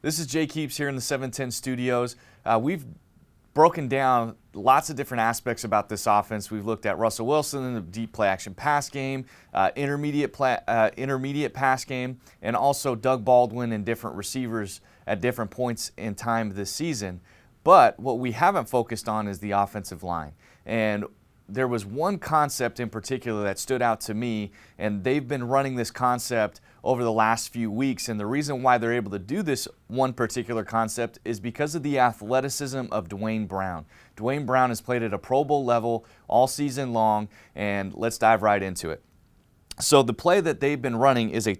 This is Jake Heaps here in the 710 studios. We've broken down lots of different aspects about this offense. We've looked at Russell Wilson in the deep play action pass game, intermediate pass game, and also Doug Baldwin and different receivers at different points in time this season. But what we haven't focused on is the offensive line. And there was one concept in particular that stood out to me, and they've been running this concept over the last few weeks. And the reason why they're able to do this one particular concept is because of the athleticism of Duane Brown. Duane Brown has played at a Pro Bowl level all season long, and let's dive right into it. So the play that they've been running is a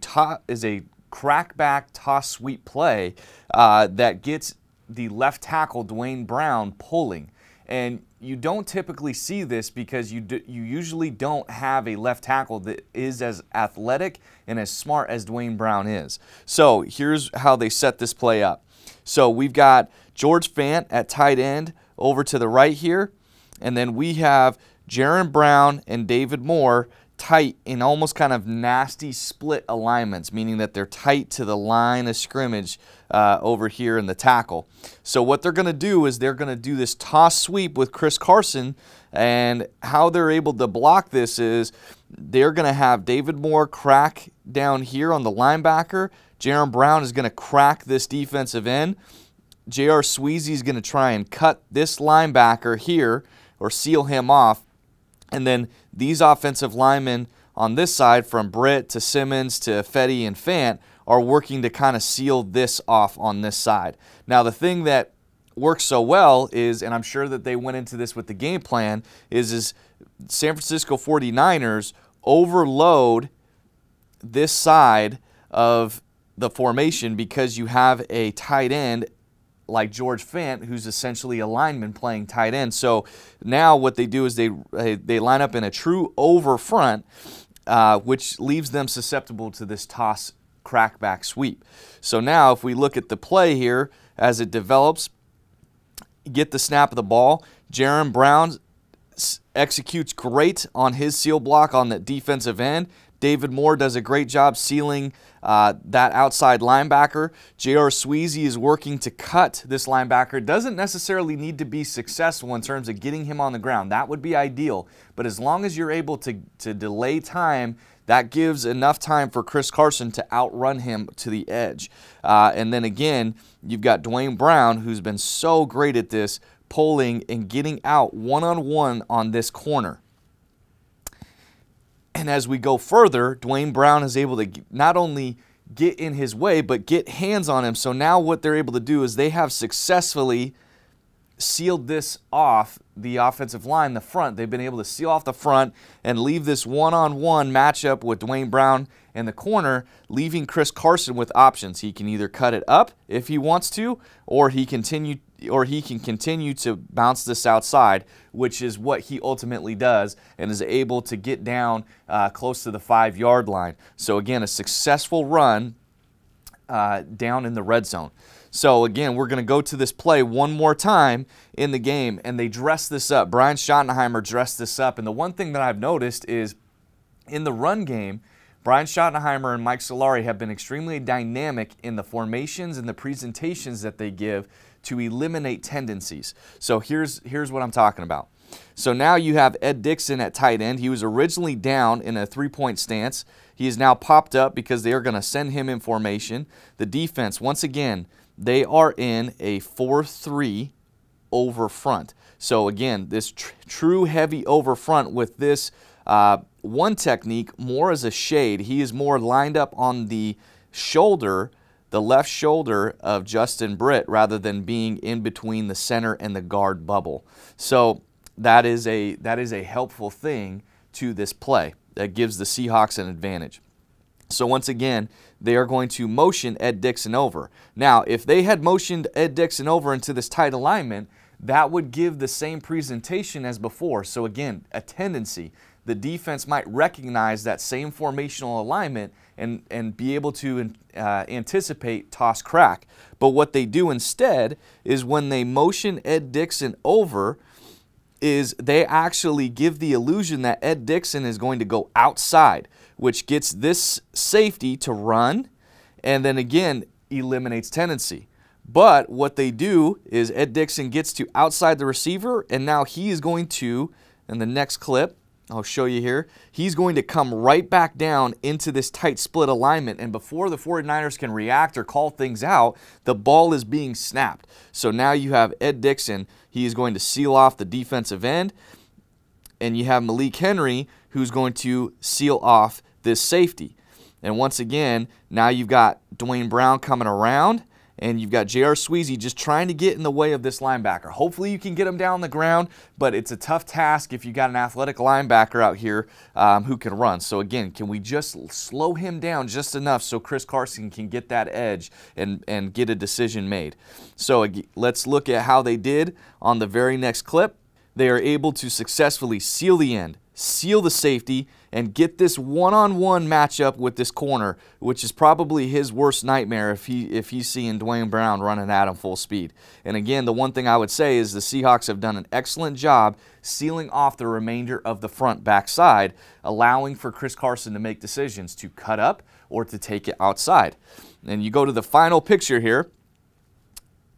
crackback toss sweep play that gets the left tackle Duane Brown pulling. And you don't typically see this because you usually don't have a left tackle that is as athletic and as smart as Duane Brown is. So here's how they set this play up. So we've got George Fant at tight end over to the right here, and then we have Jaron Brown and David Moore tight in almost kind of nasty split alignments, meaning that they're tight to the line of scrimmage over here in the tackle. So what they're going to do is they're going to do this toss sweep with Chris Carson, and how they're able to block this is they're going to have David Moore crack down here on the linebacker. Jaron Brown is going to crack this defensive end. J.R. Sweezy is going to try and cut this linebacker here or seal him off. And then these offensive linemen on this side, from Britt to Simmons to Fetty and Fant, are working to kind of seal this off on this side. Now, the thing that works so well is, and I'm sure that they went into this with the game plan, is San Francisco 49ers overload this side of the formation because you have a tight end like George Fant, who's essentially a lineman playing tight end. So now what they do is they line up in a true over front, which leaves them susceptible to this toss crackback sweep. So now if we look at the play here as it develops, get the snap of the ball, Jaron Brown executes great on his seal block on the defensive end. David Moore does a great job sealing that outside linebacker. J.R. Sweezy is working to cut this linebacker. Doesn't necessarily need to be successful in terms of getting him on the ground. That would be ideal. But as long as you're able to delay time, that gives enough time for Chris Carson to outrun him to the edge. And then again, you've got Duane Brown, who's been so great at this, pulling and getting out one-on-one on this corner. And as we go further, Duane Brown is able to not only get in his way, but get hands on him. So now what they're able to do is they have successfully sealed this off the offensive line, the front. They've been able to seal off the front and leave this one-on-one matchup with Duane Brown in the corner, leaving Chris Carson with options. He can either cut it up if he wants to, or he can continue to bounce this outside, which is what he ultimately does, and is able to get down close to the 5-yard line. So again, a successful run down in the red zone. So again, we're going to go to this play one more time in the game, and they dress this up. Brian Schottenheimer dressed this up, and the one thing that I've noticed is in the run game, Brian Schottenheimer and Mike Solari have been extremely dynamic in the formations and the presentations that they give to eliminate tendencies. So here's what I'm talking about. So now you have Ed Dickson at tight end. He was originally down in a three-point stance. He is now popped up because they are going to send him in formation. The defense, once again, they are in a 4-3 over front. So again, this true heavy over front with this one technique more as a shade. He is more lined up on the shoulder, the left shoulder of Justin Britt, rather than being in between the center and the guard bubble. So that is a helpful thing to this play that gives the Seahawks an advantage. So once again, they are going to motion Ed Dickson over. Now, if they had motioned Ed Dickson over into this tight alignment, that would give the same presentation as before. So again, a tendency. The defense might recognize that same formational alignment and be able to anticipate toss crack. But what they do instead is when they motion Ed Dickson over, is they actually give the illusion that Ed Dickson is going to go outside, which gets this safety to run. And then again, eliminates tendency. But what they do is Ed Dickson gets to outside the receiver, and now he is going to, in the next clip, I'll show you here, he's going to come right back down into this tight split alignment, and before the 49ers can react or call things out, the ball is being snapped. So now you have Ed Dickson, he is going to seal off the defensive end, and you have Malik Henry, who's going to seal off this safety. And once again, now you've got Duane Brown coming around, and you've got J.R. Sweezy just trying to get in the way of this linebacker. Hopefully you can get him down on the ground, but it's a tough task if you got an athletic linebacker out here who can run. So again, can we just slow him down just enough so Chris Carson can get that edge and get a decision made? So let's look at how they did on the very next clip. They are able to successfully seal the end, seal the safety, and get this one-on-one matchup with this corner, which is probably his worst nightmare if he's seeing Duane Brown running at him full speed. And again, the one thing I would say is the Seahawks have done an excellent job sealing off the remainder of the front backside, allowing for Chris Carson to make decisions to cut up or to take it outside. And you go to the final picture here,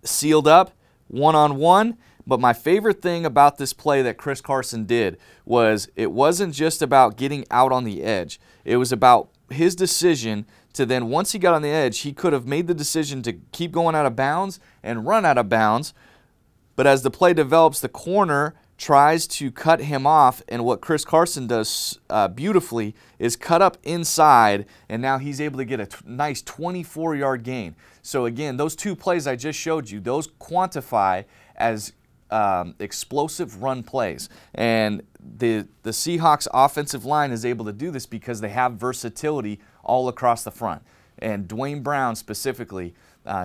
sealed up, one-on-one. But my favorite thing about this play that Chris Carson did was it wasn't just about getting out on the edge. It was about his decision to then, once he got on the edge, he could have made the decision to keep going out of bounds and run out of bounds. But as the play develops, the corner tries to cut him off, and what Chris Carson does beautifully is cut up inside, and now he's able to get a nice 24-yard gain. So again, those two plays I just showed you, those quantify as explosive run plays, and the Seahawks offensive line is able to do this because they have versatility all across the front. And Duane Brown specifically,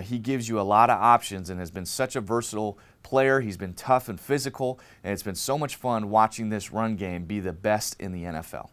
he gives you a lot of options and has been such a versatile player. He's been tough and physical, and it's been so much fun watching this run game be the best in the NFL.